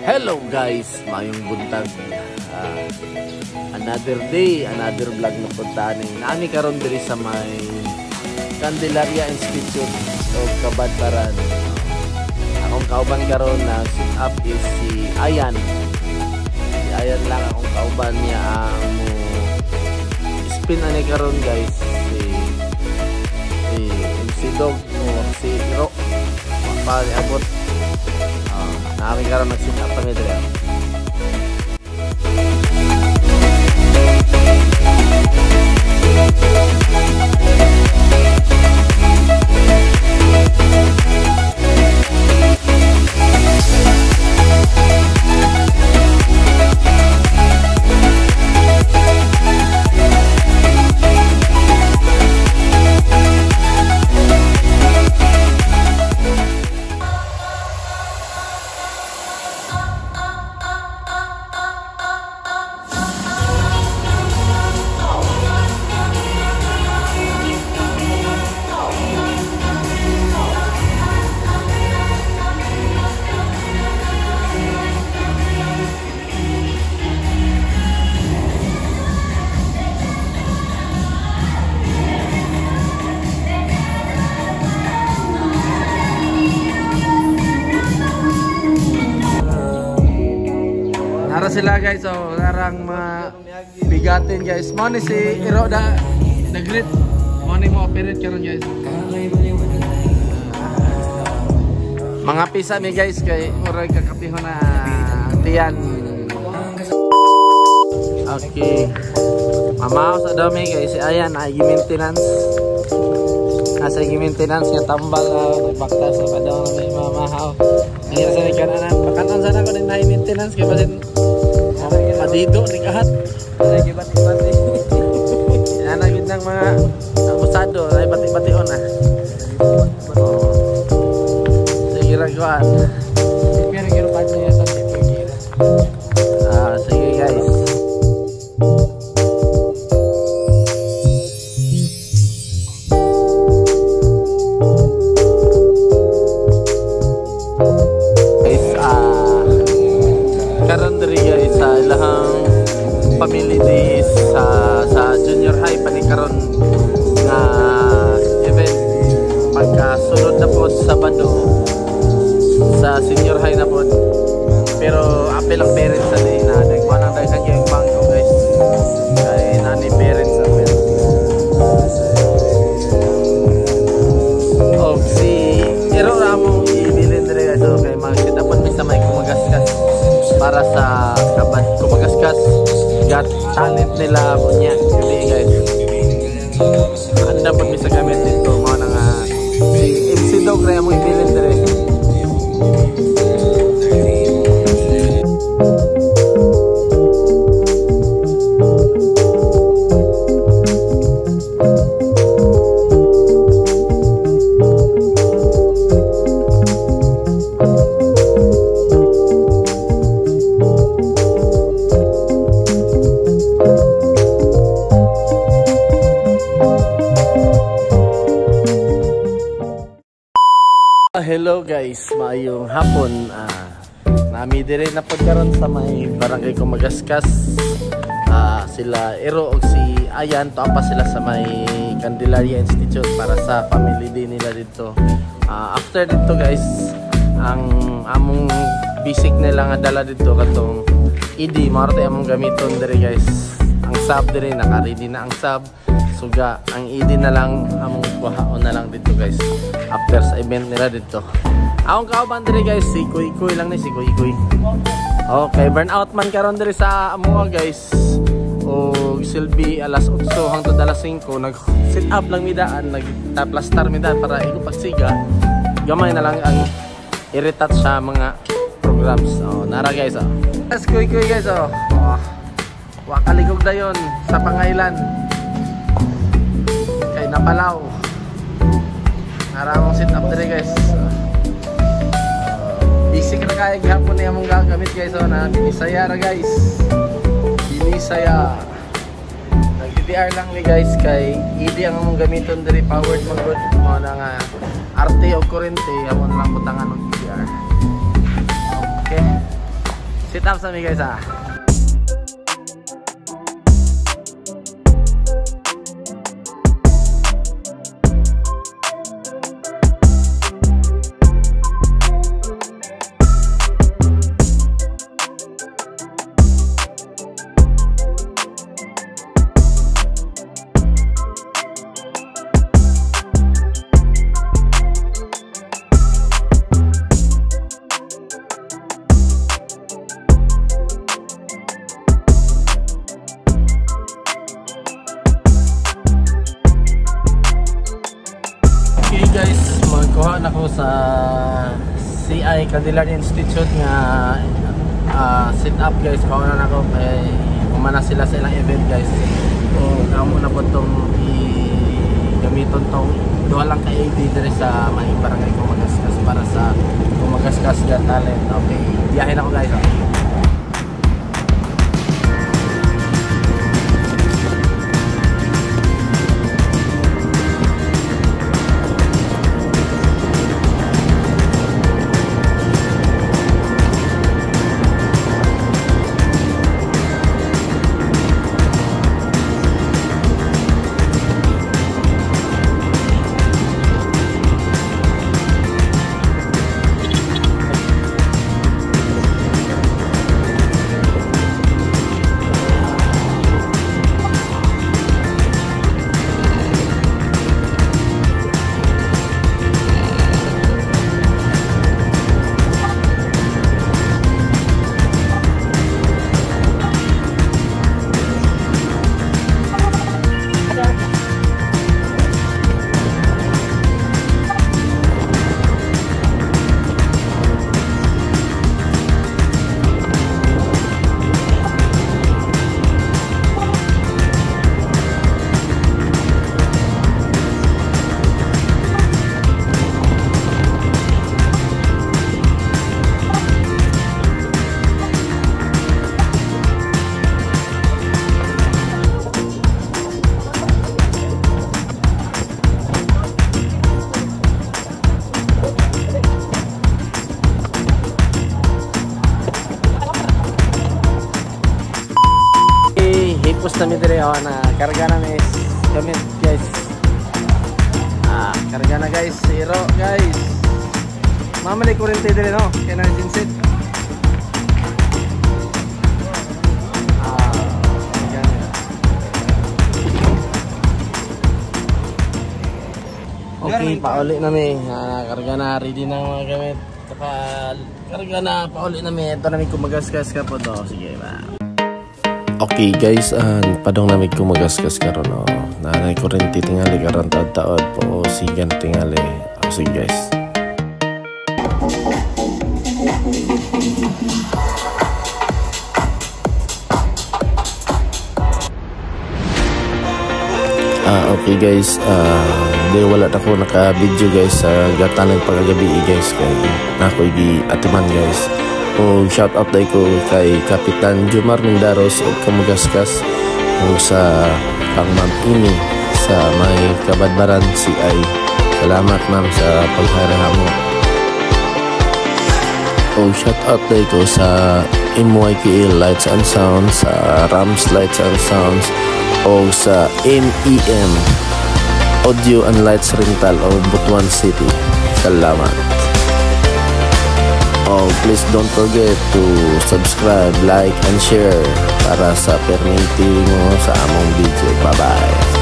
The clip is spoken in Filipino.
Hello guys, mayong buntag. Another day, another vlog na puntahan. Nami karon diri sa may Candelaria Institute o Kabadbaran. Akong kauban karon na sit up is si Ayan. Si Ayan lang akong kauban niya ang spin ani karon guys. Si MC Dog o si Iro. Pali abot. Nami karon nag-sit up kami diri. Nara sila guys, so narang bigatin guys. Mo ni si Iro da nag-greet. Mo ni mo operate karon guys. Mga pisa mi guys kay murag kakapihon na tiyan. Okay. Mamaw sa dami guys si Ayan ay maintenance. Nasa maintenance nga tambal nagbaktas na pa daw may mamahaw. Ngayon sa kanan pakanon sana ko din na maintenance kay basin adido ni kahat. Lagi bati-bati. Yan ang gitnang mga abusado ay bati-bation na. Sige ragwan. Pero giro pa niya sa sige. Sige guys. Karon diri guys sa ilahang family days sa junior high pa ni karon nga event pagkasunod na po sa Sabado sa senior high na po, pero apel ang parents sa day na nagkuha ng daghan yung bangko guys kay nani parents apel. Si Iro Ramo ibilin diri guys, so kay mag-sit up mi sa may kumagaskas para sa kabad kumagaskas got talent nila punya hindi guys. Anda pag bisa gamit dito mo na nga si MC Dog na mo ibilin dire. Hello guys, maayong hapon. Nami dire na pagkaron sa may barangay Kumagaskas. Sila Iro o si Ayan to pa sila sa may Candelaria Institute para sa family day nila dito. After dito guys, ang among basic nila nga dala dito katong ID marte among gamiton dire guys. Ang sub dire naka-ready na ang sub. Suga ang ID na lang among kuhaon na lang dito guys after sa event nila dito. Akong kauban diri guys si Kuy lang ni si Kuy. Okay, burn out man karon diri sa amuha guys. O silbi alas 8 hangtod alas 5 nag sit up lang midaan, nagta-plaster midaan para igo pagsiga. Gamay na lang ang i-retouch sa mga programs. Nara guys Yes, Kuy guys wa kaligog dayon sa pangailan. Napalaw naramong sit up dire guys. Basic na kaya gihapon na yung gagamit guys. Na binisaya ra guys, binisaya nag-DDR lang ni guys kay hindi ang among gamiton dire powered magod mo na nga RT o kurente amon lang butangan og DDR. Okay, Sit up sa mi guys ha. Guys, magkuha na ko sa CI Candelaria Institute nga sit up guys. Kuha na ako kay kumana sila sa ilang event guys. So kamo na po itong gamiton tong duha lang ka AD dire sa may barangay Kumagaskas para sa Kumagaskas Got Talent. Okay, biyahe na ako guys. Hipos na mi dire na karga na mi gamit guys. Karga na guys, zero guys. Mamali kurente dire no, kaya na dinset. Okay, pauli na mi. Karga na, ready na mga gamit. Karga na, pauli na mi. Ito na mi Kumagaskas ka po to. Sige ba. Okay guys, padong namig Kumagaskas karon no. Nanay kurente tingali karon taod-taod po sigan tingali. Sige guys. Okay guys, di wala na ko naka-video guys sa gatanan pagagabi guys kay nako gi atiman guys. O shout out day ko kay Kapitan Jomar Mindaros o Kumagaskas o sa pang Ma'am Ini sa may Kabadbaran CI. Salamat ma'am sa pagharaha mo. O shout out day ko sa MYKL Lights and Sounds, sa Rams Lights and Sounds o sa NEM Audio and Lights Rental o Butuan City. Salamat. Oh, please don't forget to subscribe, like, and share para sa perminti mo sa among video. Bye-bye.